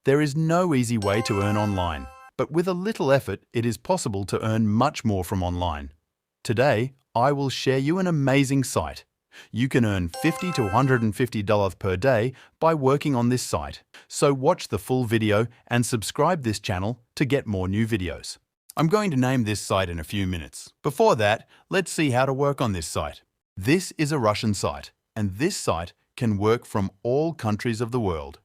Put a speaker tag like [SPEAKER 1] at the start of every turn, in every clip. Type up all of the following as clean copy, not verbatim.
[SPEAKER 1] There is no easy way to earn online, but with a little effort, it is possible to earn much more from online. Today, I will share you an amazing site. You can earn $50 to $150 per day by working on this site. So watch the full video and subscribe this channel to get more new videos. I'm going to name this site in a few minutes. Before that, let's see how to work on this site. This is a Russian site, and this site can work from all countries of the world.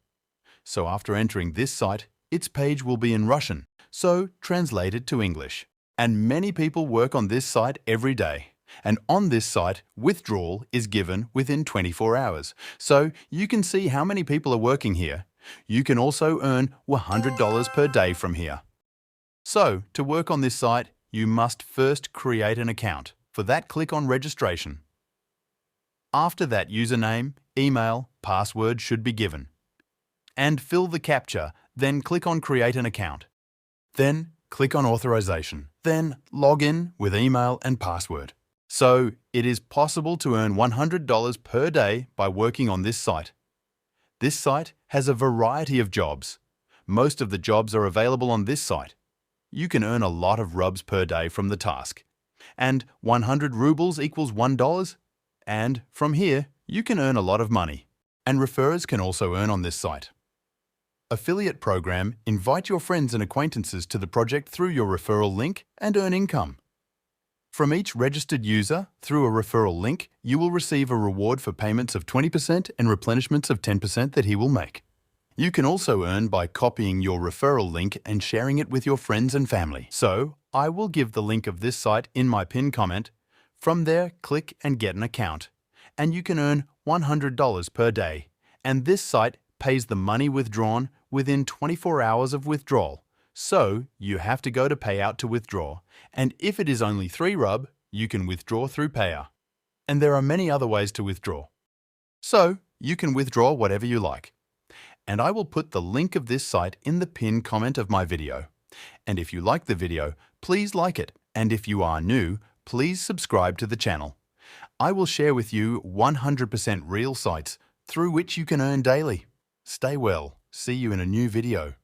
[SPEAKER 1] So after entering this site, its page will be in Russian, so translate it to English. And many people work on this site every day. And on this site, withdrawal is given within 24 hours. So you can see how many people are working here. You can also earn $100 per day from here. So to work on this site, you must first create an account. For that, click on registration. After that, username, email, password should be given. And fill the CAPTCHA, then click on create an account. Then click on authorization. Then log in with email and password. So it is possible to earn $100 per day by working on this site. This site has a variety of jobs. Most of the jobs are available on this site. You can earn a lot of rubs per day from the task. And 100 rubles equals $1. And from here, you can earn a lot of money. And referrers can also earn on this site. Affiliate program: invite your friends and acquaintances to the project through your referral link and earn income. From each registered user, through a referral link, you will receive a reward for payments of 20% and replenishments of 10% that he will make. You can also earn by copying your referral link and sharing it with your friends and family. So, I will give the link of this site in my pinned comment. From there, click and get an account. And you can earn $100 per day. And this site pays the money withdrawn within 24 hours of withdrawal. So, you have to go to payout to withdraw. And if it is only 3 rub, you can withdraw through payout. And there are many other ways to withdraw. So, you can withdraw whatever you like. And I will put the link of this site in the pinned comment of my video. And if you like the video, please like it. And if you are new, please subscribe to the channel. I will share with you 100% real sites through which you can earn daily. Stay well. See you in a new video.